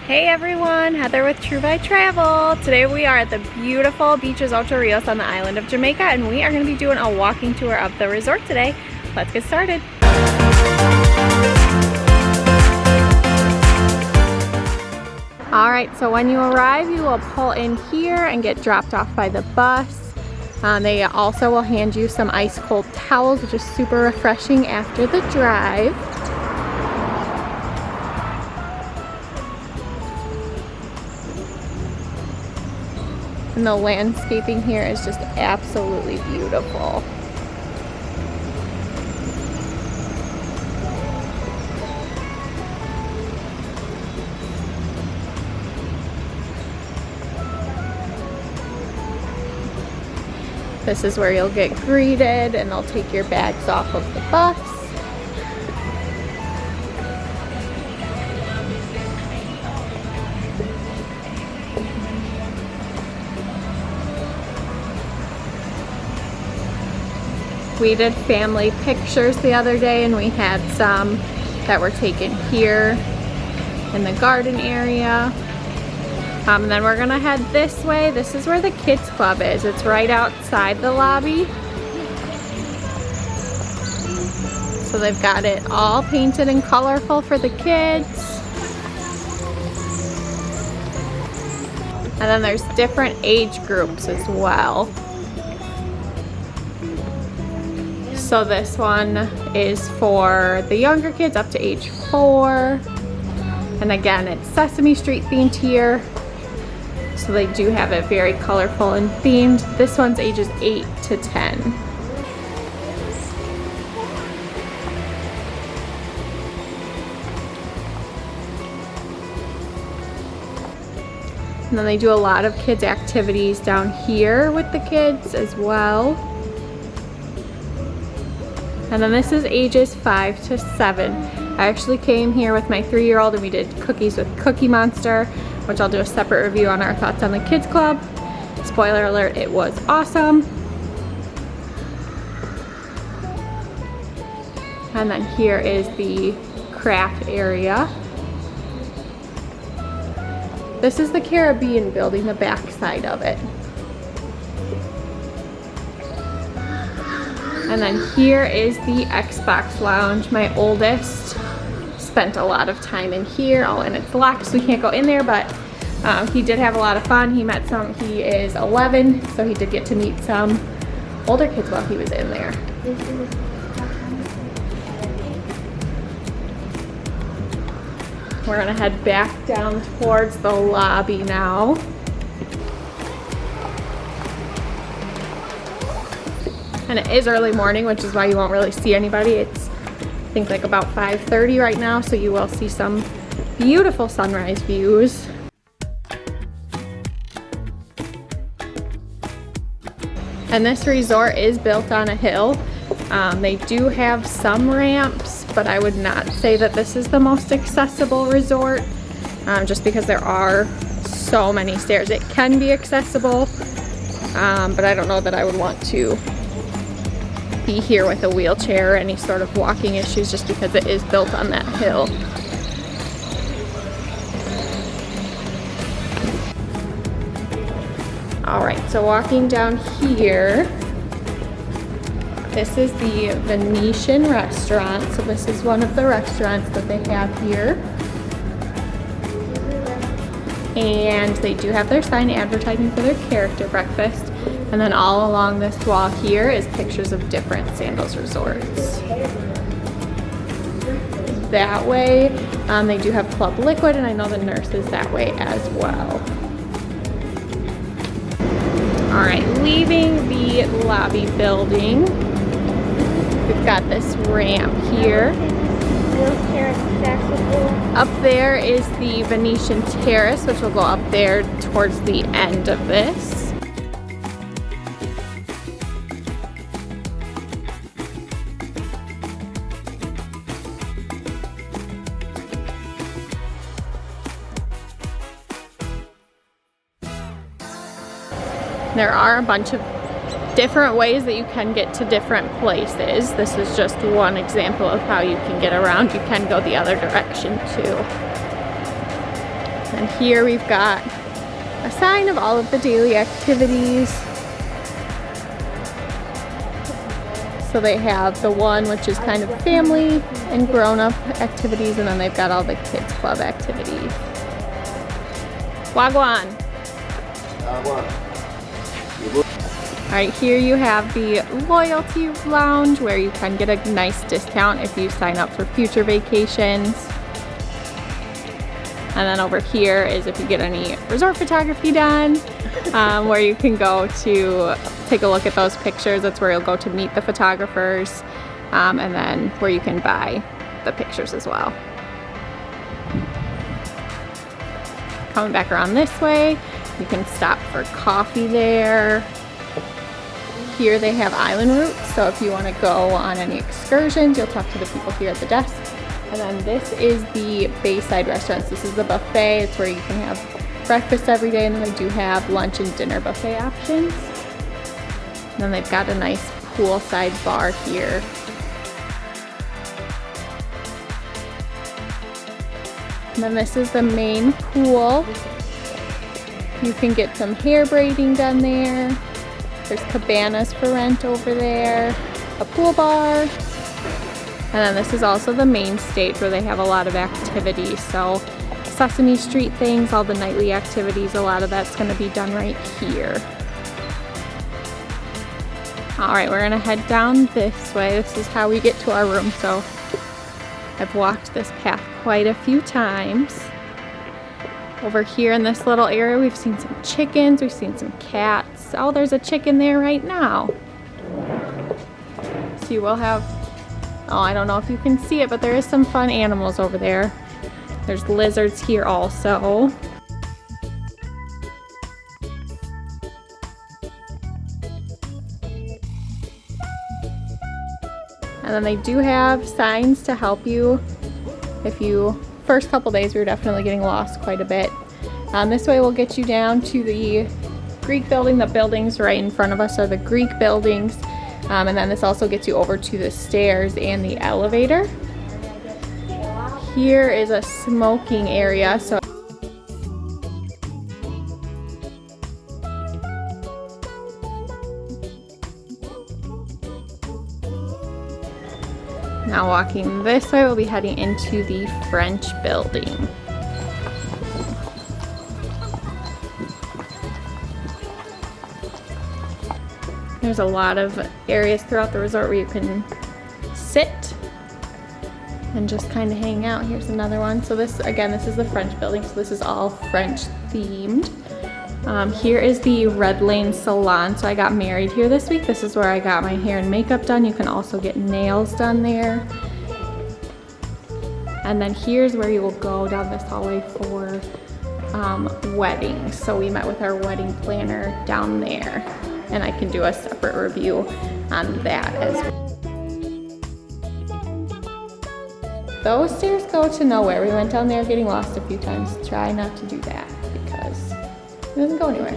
Hey everyone, Heather with Trouvaille Travel. Today we are at the beautiful Beaches Ocho Rios on the island of Jamaica, and we are going to be doing a walking tour of the resort today. Let's get started. Alright, so when you arrive, you will pull in here and get dropped off by the bus. They also will hand you some ice cold towels, which is super refreshing after the drive. And the landscaping here is just absolutely beautiful. This is where you'll get greeted and they'll take your bags off of the bus. We did family pictures the other day and we had some that were taken here in the garden area. And then we're gonna head this way. This is where the kids club is. It's right outside the lobby. So they've got it all painted and colorful for the kids. And then there's different age groups as well. So this one is for the younger kids up to age 4. And again, it's Sesame Street themed here. So they do have it very colorful and themed. This one's ages 8 to 10. And then they do a lot of kids activities down here with the kids as well. And then this is ages 5 to 7. I actually came here with my 3-year-old and we did cookies with Cookie Monster, which I'll do a separate review on our thoughts on the kids club. Spoiler alert, it was awesome. And then here is the craft area. This is the Caribbean building, the back side of it. And then here is the Xbox lounge. My oldest spent a lot of time in here. Oh, and it's locked, so we can't go in there, but he did have a lot of fun. He is 11, so he did get to meet some older kids while he was in there. We're gonna head back down towards the lobby now. And it is early morning, which is why you won't really see anybody. It's, I think, like about 5:30 right now, so you will see some beautiful sunrise views. And this resort is built on a hill. They do have some ramps, but I would not say that this is the most accessible resort, just because there are so many stairs. It can be accessible, but I don't know that I would want to be here with a wheelchair or any sort of walking issues, just because it is built on that hill. Alright, so walking down here, this is the Venetian restaurant. So this is one of the restaurants that they have here. And they do have their sign advertising for their character breakfast. And then all along this wall here is pictures of different Sandals resorts. That way, they do have Club Liquid, and I know the nurse is that way as well. All right, leaving the lobby building, we've got this ramp here. Up there is the Venetian Terrace, which will go up there towards the end of this. There are a bunch of different ways that you can get to different places. This is just one example of how you can get around. You can go the other direction too. And here we've got a sign of all of the daily activities. So they have the one which is kind of family and grown-up activities, and then they've got all the kids club activities. Wagwan. Alright, here you have the loyalty lounge where you can get a nice discount if you sign up for future vacations. And then over here is if you get any resort photography done, where you can go to take a look at those pictures. That's where you'll go to meet the photographers, and then where you can buy the pictures as well. Coming back around this way, you can stop for coffee there. Here they have island routes, so if you want to go on any excursions, you'll talk to the people here at the desk. And then this is the Bayside restaurants. This is the buffet. It's where you can have breakfast every day, and then they do have lunch and dinner buffet options. And then they've got a nice poolside bar here. And then this is the main pool. You can get some hair braiding done there. There's cabanas for rent over there, a pool bar. And then this is also the main stage where they have a lot of activities. So Sesame Street things, all the nightly activities, a lot of that's going to be done right here. All right, we're gonna head down this way. This is how we get to our room. So I've walked this path quite a few times. Over here in this little area, we've seen some chickens, we've seen some cats. Oh, there's a chicken there right now. So you will have, oh, I don't know if you can see it, but there is some fun animals over there. There's lizards here also. And then they do have signs to help you if you, first couple days we were definitely getting lost quite a bit. This way will get you down to the Greek building. The buildings right in front of us are the Greek buildings. And then this also gets you over to the stairs and the elevator. Here is a smoking area. So now walking this way, we'll be heading into the French building. There's a lot of areas throughout the resort where you can sit and just kind of hang out. Here's another one. So this, again, this is the French building, so this is all French themed. Here is the Red Lane Salon. So I got married here this week. This is where I got my hair and makeup done. You can also get nails done there. And then here's where you will go down this hallway for weddings. So we met with our wedding planner down there, and I can do a separate review on that as well. Those stairs go to nowhere. We went down there getting lost a few times. Try not to do that because it doesn't go anywhere.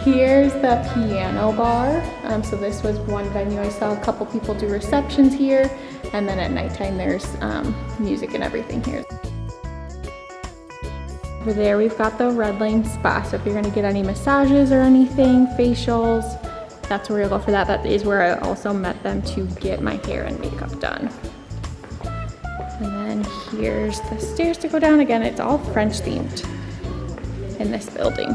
Here's the piano bar. So this was one venue. I saw a couple people do receptions here, and then at nighttime there's music and everything here. Over there we've got the Red Lane Spa. So if you're gonna get any massages or anything, facials, that's where you'll go for that. That is where I also met them to get my hair and makeup done. And then here's the stairs to go down. Again, it's all French themed in this building.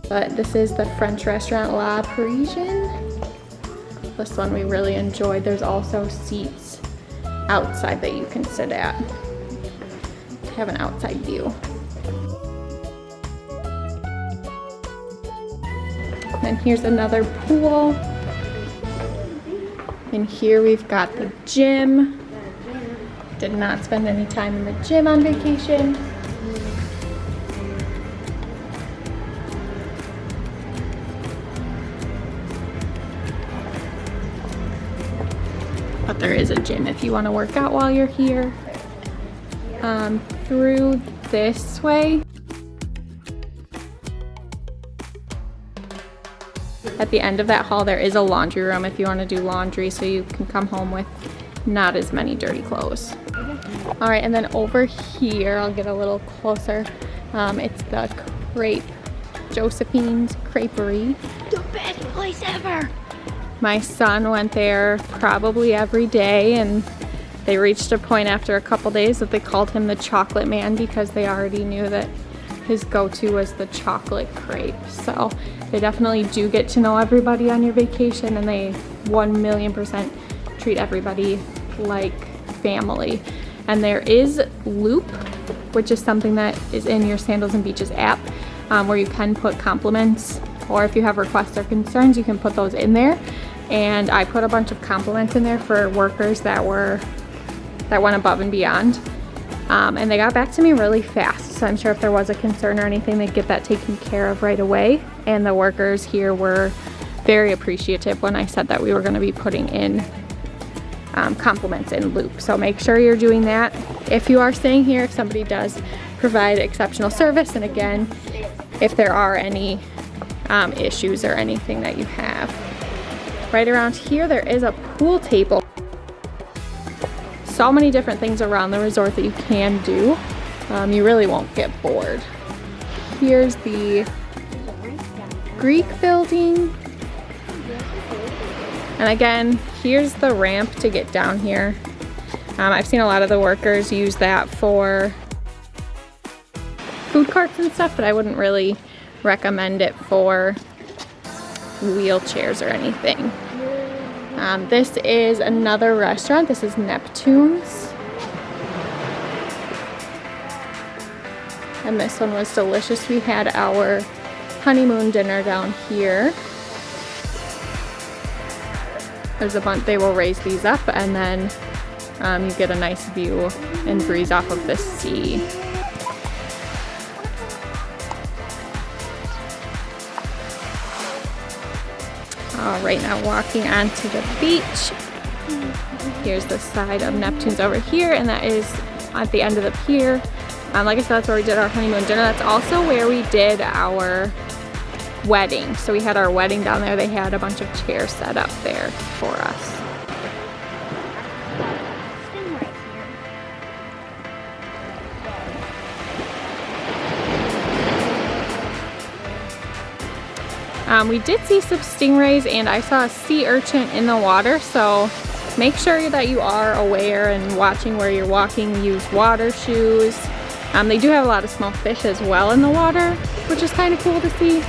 But this is the French restaurant La Parisienne. This one we really enjoyed. There's also seats outside that you can sit at to have an outside view. And here's another pool. And here we've got the gym. Did not spend any time in the gym on vacation. But there is a gym if you want to work out while you're here. Through this way. At the end of that hall there is a laundry room if you want to do laundry, so you can come home with not as many dirty clothes. All right, and then over here, I'll get a little closer. It's the Josephine's Creperie. The best place ever. My son went there probably every day, and they reached a point after a couple days that they called him the chocolate man because they already knew that his go-to was the chocolate crepe. So they definitely do get to know everybody on your vacation, and they 1,000,000% treat everybody like family. And there is Loop, which is something that is in your Sandals and Beaches app, where you can put compliments, or if you have requests or concerns, you can put those in there. And I put a bunch of compliments in there for workers that went above and beyond. And they got back to me really fast. So I'm sure if there was a concern or anything, they'd get that taken care of right away. And the workers here were very appreciative when I said that we were going to be putting in compliments in Loop. So make sure you're doing that. If you are staying here, if somebody does provide exceptional service, and again, if there are any issues or anything that you have. Right around here, there is a pool table. So many different things around the resort that you can do. You really won't get bored. Here's the Greek building. And again, here's the ramp to get down here. I've seen a lot of the workers use that for food carts and stuff, but I wouldn't really recommend it for wheelchairs or anything. This is another restaurant. This is Neptune's. And this one was delicious. We had our honeymoon dinner down here. There's a bunch, they will raise these up, and then you get a nice view and breeze off of the sea. All right, now walking onto the beach. Here's the side of Neptune's over here, and that is at the end of the pier. Like I said, that's where we did our honeymoon dinner. That's also where we did our wedding. So we had our wedding down there. They had a bunch of chairs set up there for us. We did see some stingrays, and I saw a sea urchin in the water, so make sure that you are aware and watching where you're walking. Use water shoes. They do have a lot of small fish as well in the water, which is kind of cool to see.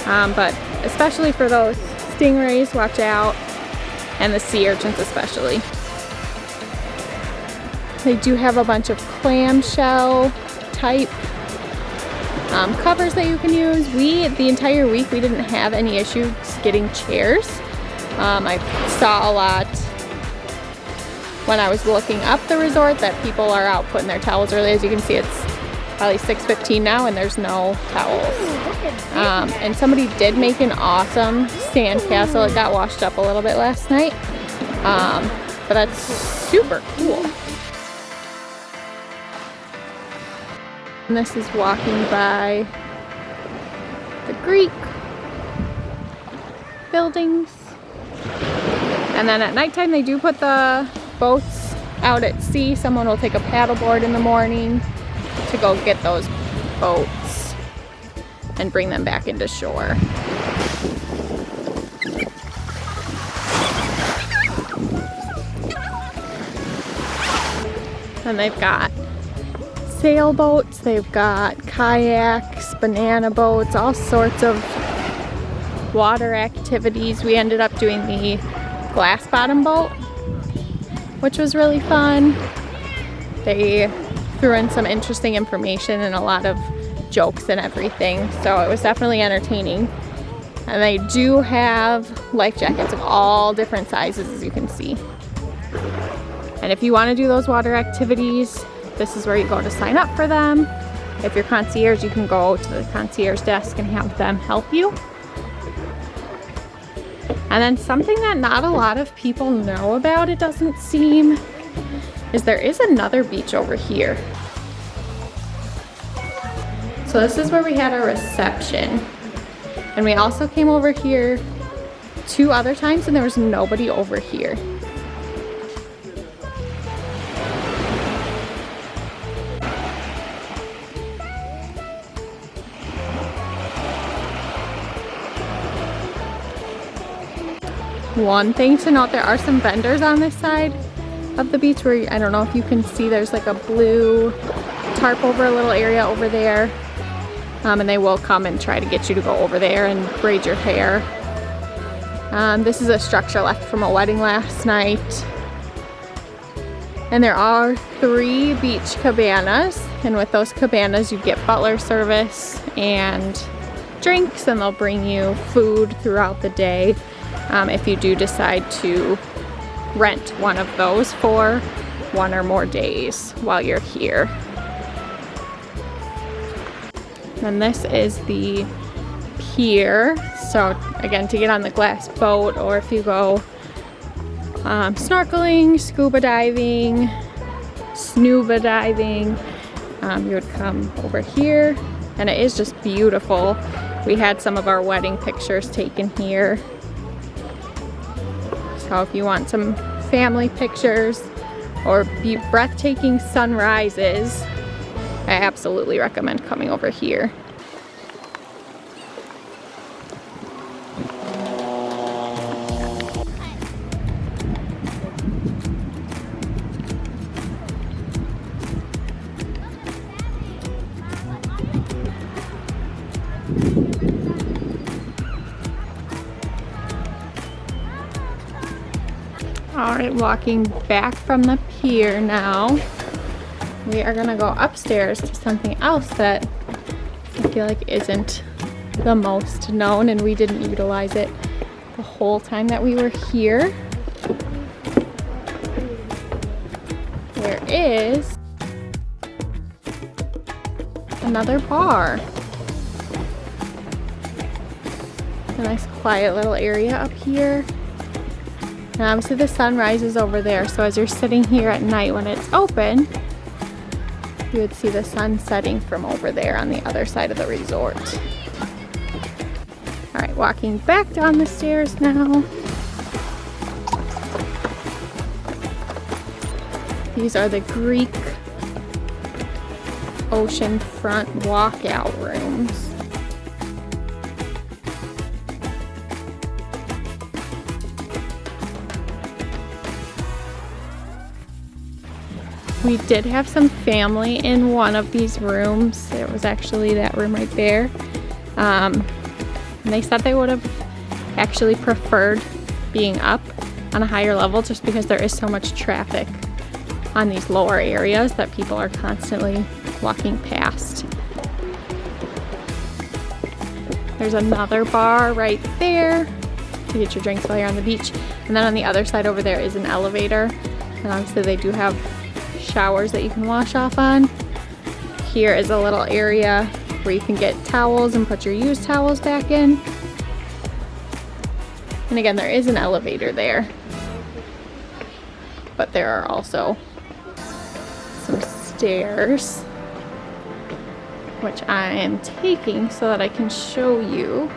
But especially for those stingrays, watch out, and the sea urchins especially. They do have a bunch of clamshell type covers that you can use. The entire week we didn't have any issues getting chairs. I saw a lot when I was looking up the resort that people are out putting their towels early. As you can see, it's probably 6:15 now and there's no towels. And somebody did make an awesome sand castle. It got washed up a little bit last night, but that's super cool. And this is walking by the Greek buildings. And then at nighttime they do put the boats out at sea. Someone will take a paddleboard in the morning to go get those boats and bring them back into shore. And they've got sailboats, they've got kayaks, banana boats, all sorts of water activities. We ended up doing the glass bottom boat, which was really fun. They threw in some interesting information and a lot of jokes and everything, so it was definitely entertaining. And they do have life jackets of all different sizes, as you can see. And if you want to do those water activities, this is where you go to sign up for them. If you're concierge, you can go to the concierge desk and have them help you. And then something that not a lot of people know about, it doesn't seem, is there is another beach over here. So this is where we had our reception. And we also came over here 2 other times and there was nobody over here. One thing to note, there are some vendors on this side of the beach where, I don't know if you can see, there's like a blue tarp over a little area over there. And they will come and try to get you to go over there and braid your hair. This is a structure left from a wedding last night. And there are 3 beach cabanas. And with those cabanas, you get butler service and drinks, and they'll bring you food throughout the day if you do decide to rent one of those for 1 or more days while you're here. And this is the pier. So again, to get on the glass boat, or if you go snorkeling, scuba diving, snuba diving, you would come over here, and it is just beautiful. We had some of our wedding pictures taken here. So if you want some family pictures or breathtaking sunrises, I absolutely recommend coming over here. Alright, walking back from the pier now. We are gonna go upstairs to something else that I feel like isn't the most known, and we didn't utilize it the whole time that we were here. There is another bar. A nice quiet little area up here. And obviously the sun rises over there, so as you're sitting here at night when it's open, you would see the sun setting from over there on the other side of the resort. All right, walking back down the stairs now. These are the Greek oceanfront walkout rooms. We did have some family in one of these rooms. It was actually that room right there. And they said they would have actually preferred being up on a higher level just because there is so much traffic on these lower areas that people are constantly walking past. There's another bar right there to get your drinks while you're on the beach. And then on the other side over there is an elevator. And obviously they do have showers that you can wash off on. Here is a little area where you can get towels and put your used towels back in. And again, there is an elevator there, but there are also some stairs, which I am taking so that I can show you.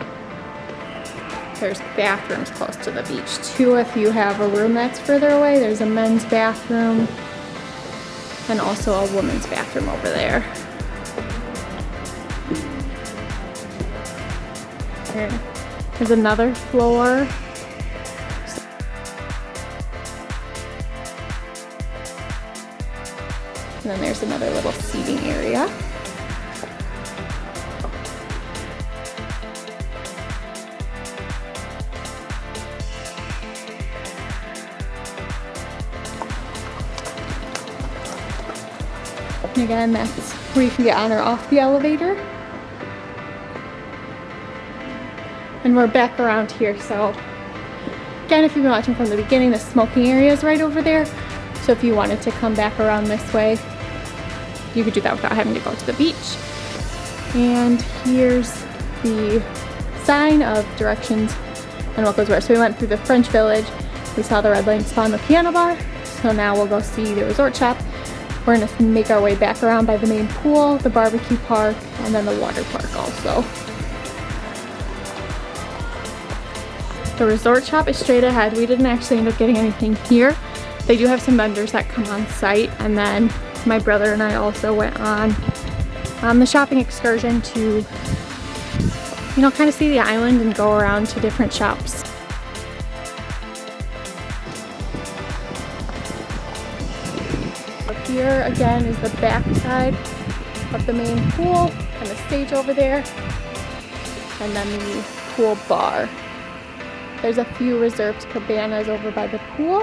There's bathrooms close to the beach too. If you have a room that's further away, there's a men's bathroom and also a woman's bathroom over there. There's another floor. And then there's another little seating area. And again, that's where you can get on or off the elevator. And we're back around here, so again, if you've been watching from the beginning, the smoking area is right over there. So if you wanted to come back around this way, you could do that without having to go to the beach. And here's the sign of directions and what goes where. So we went through the French Village, we saw the Red Lion Spa and the piano bar. So now we'll go see the resort shop. We're gonna make our way back around by the main pool, the barbecue park, and then the water park also. The resort shop is straight ahead. We didn't actually end up getting anything here. They do have some vendors that come on site, and then my brother and I also went on the shopping excursion to, you know, kind of see the island and go around to different shops. Here again is the back side of the main pool and the stage over there, and then the pool bar. There's a few reserved cabanas over by the pool,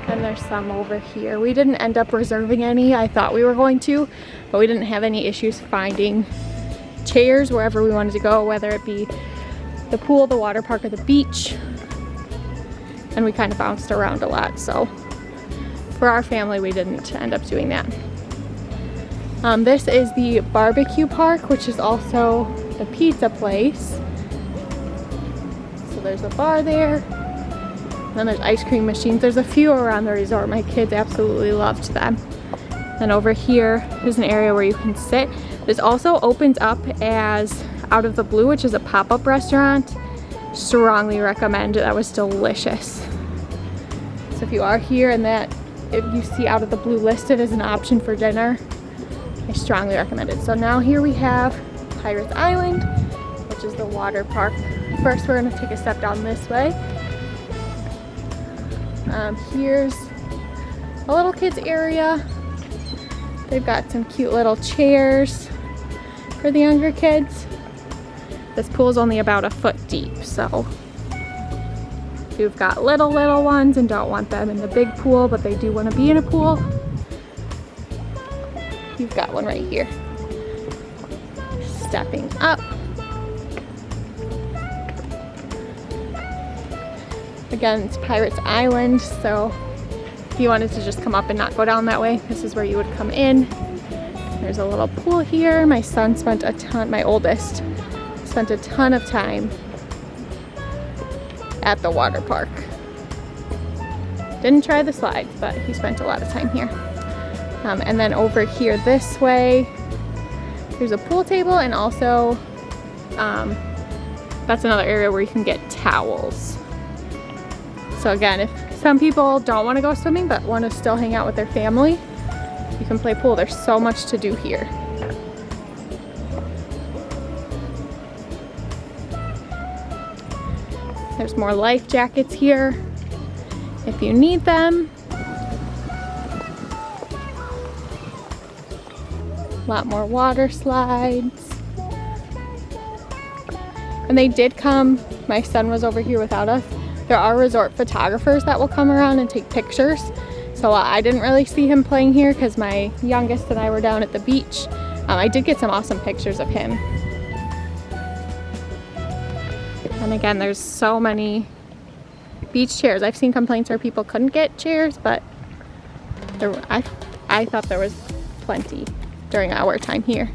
and there's some over here. We didn't end up reserving any. I thought we were going to, but we didn't have any issues finding chairs wherever we wanted to go, whether it be the pool, the water park, or the beach. And we kind of bounced around a lot, so for our family we didn't end up doing that. This is the barbecue park, which is also the pizza place. So there's a bar there, and then there's ice cream machines. There's a few around the resort. My kids absolutely loved them. And over here is an area where you can sit. This also opens up as Out of the Blue, which is a pop-up restaurant. Strongly recommend it. That was delicious. So if you are here and if you see Out of the Blue listed as an option for dinner, I strongly recommend it. So now here we have Pirates Island, which is the water park. First we're going to take a step down this way. Here's a little kids area. They've got some cute little chairs for the younger kids. This pool is only about a foot deep, so if you've got little ones and don't want them in the big pool, but they do want to be in a pool, you've got one right here. Stepping up. Again, it's Pirates Island, so if you wanted to just come up and not go down that way, this is where you would come in. There's a little pool here. My son spent my oldest, spent a ton of time at the water park. Didn't try the slides, but he spent a lot of time here. And then over here this way, there's a pool table, and also that's another area where you can get towels. So again, if some people don't want to go swimming but want to still hang out with their family, you can play pool. There's so much to do here. There's more life jackets here if you need them. A lot more water slides. And they did come, my son was over here without us. There are resort photographers that will come around and take pictures. So I didn't really see him playing here because my youngest and I were down at the beach. I did get some awesome pictures of him. And again, there's so many beach chairs. I've seen complaints where people couldn't get chairs, but I thought there was plenty during our time here.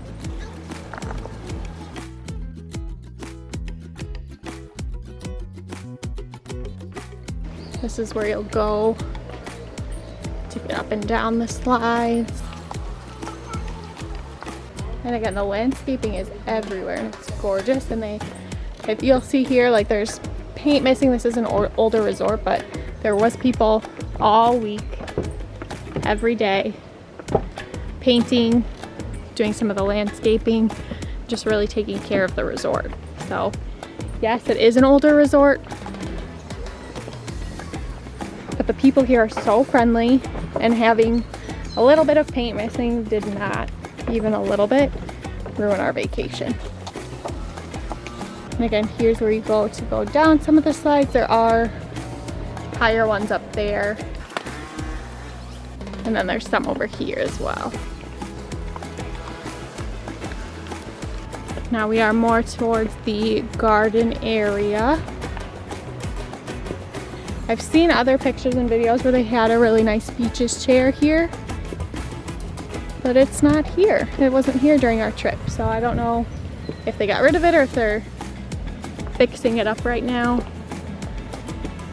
This is where you'll go to get up and down the slides. And again, the landscaping is everywhere and it's gorgeous. And if you'll see here, like there's paint missing. This is an older resort, but there was people all week, every day, painting, doing some of the landscaping, just really taking care of the resort. So yes, it is an older resort, but the people here are so friendly, and having a little bit of paint missing did not even a little bit ruin our vacation. And again, here's where you go to go down some of the slides. There are higher ones up there, and then there's some over here as well. Now we are more towards the garden area. I've seen other pictures and videos where they had a really nice beaches chair here, but it's not here. It wasn't here during our trip, so I don't know if they got rid of it or if they're fixing it up right now,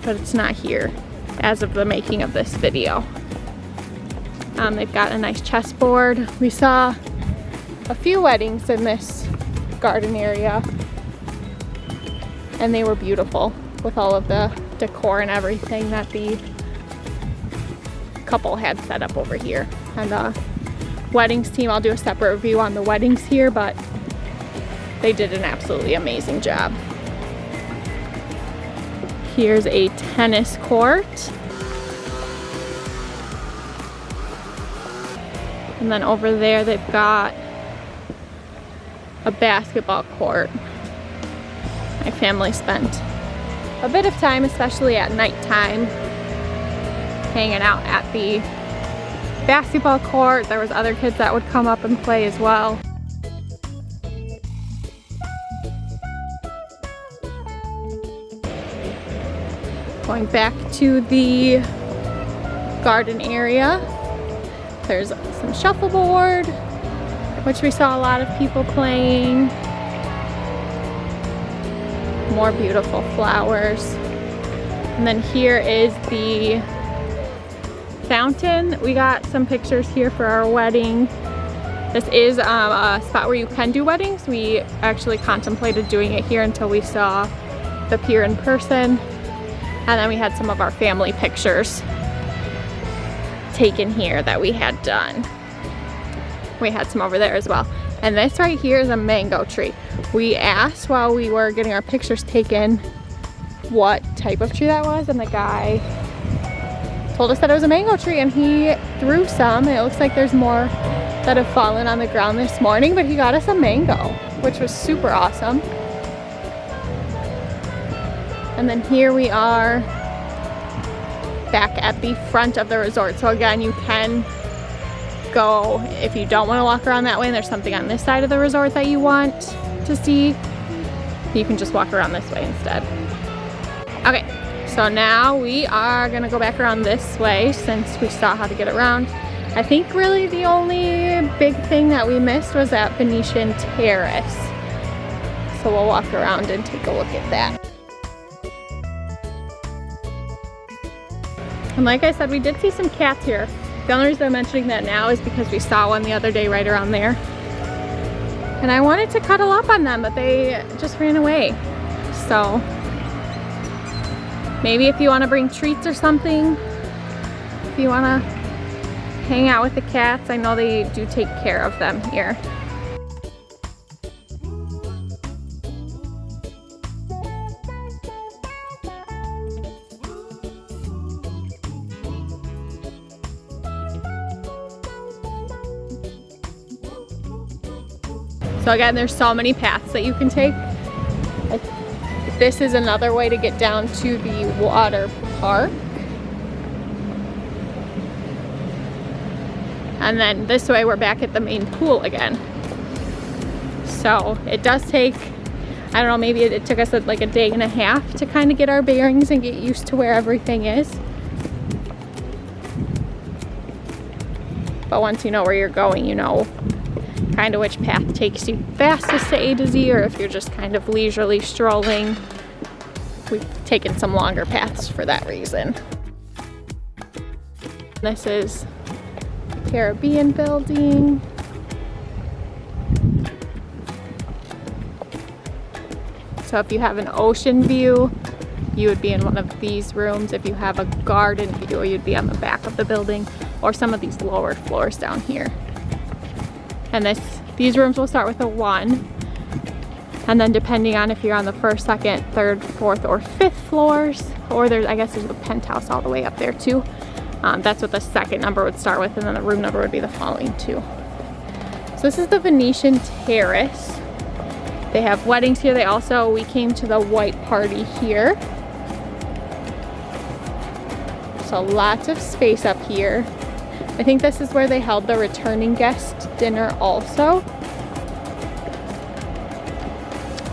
but it's not here as of the making of this video. They've got a nice chessboard. We saw a few weddings in this garden area, and they were beautiful with all of the decor and everything that the couple had set up over here. And the weddings team, I'll do a separate review on the weddings here, but they did an absolutely amazing job. Here's a tennis court. And then over there they've got a basketball court. My family spent a bit of time, especially at nighttime, hanging out at the basketball court. There was other kids that would come up and play as well. Going back to the garden area, there's some shuffleboard, which we saw a lot of people playing. More beautiful flowers. And then here is the fountain. We got some pictures here for our wedding. This is a spot where you can do weddings. We actually contemplated doing it here until we saw the pier in person. And then we had some of our family pictures taken here that we had done. We had some over there as well. And this right here is a mango tree. We asked while we were getting our pictures taken what type of tree that was, and the guy told us that it was a mango tree, and he threw some. It looks like there's more that have fallen on the ground this morning, but he got us a mango, which was super awesome. And then here we are back at the front of the resort. So again, you can go, if you don't want to walk around that way and there's something on this side of the resort that you want to see, you can just walk around this way instead. Okay, so now we are gonna go back around this way since we saw how to get around. I think really the only big thing that we missed was that Venetian Terrace. So we'll walk around and take a look at that. And like I said, we did see some cats here. The only reason I'm mentioning that now is because we saw one the other day right around there. And I wanted to cuddle up on them, but they just ran away. So maybe if you want to bring treats or something, if you want to hang out with the cats, I know they do take care of them here. So again, there's so many paths that you can take. This is another way to get down to the water park. And then this way we're back at the main pool again. So it does take, I don't know, maybe it took us like a day and a half to kind of get our bearings and get used to where everything is. But once you know where you're going, you know kind of which path takes you fastest to A to Z, or if you're just kind of leisurely strolling. We've taken some longer paths for that reason. This is the Caribbean building. So if you have an ocean view, you would be in one of these rooms. If you have a garden view, you'd be on the back of the building, or some of these lower floors down here. And these rooms will start with a 1. And then depending on if you're on the 1st, 2nd, 3rd, 4th, or 5th floors, or I guess there's a penthouse all the way up there too. That's what the 2nd number would start with, and then the room number would be the following 2. So this is the Venetian Terrace. They have weddings here. We came to the white party here. So lots of space up here. I think this is where they held the returning guest dinner also.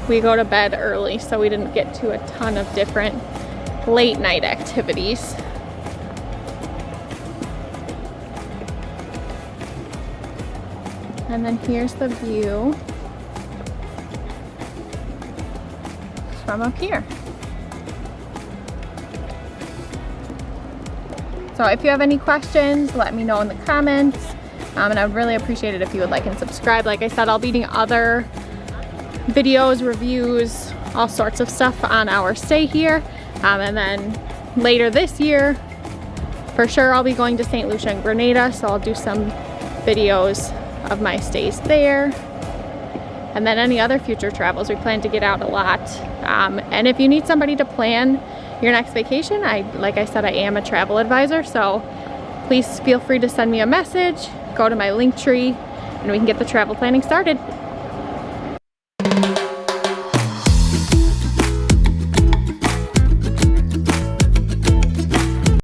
We go to bed early, so we didn't get to a ton of different late night activities. And then here's the view from up here. So if you have any questions, let me know in the comments. And I would really appreciate it if you would like and subscribe. Like I said, I'll be doing other videos, reviews, all sorts of stuff on our stay here. And then later this year, for sure, I'll be going to St. Lucia and Grenada. So I'll do some videos of my stays there. And then any other future travels, we plan to get out a lot. And if you need somebody to plan your next vacation, like I said, I am a travel advisor, so please feel free to send me a message go to my link tree and we can get the travel planning started.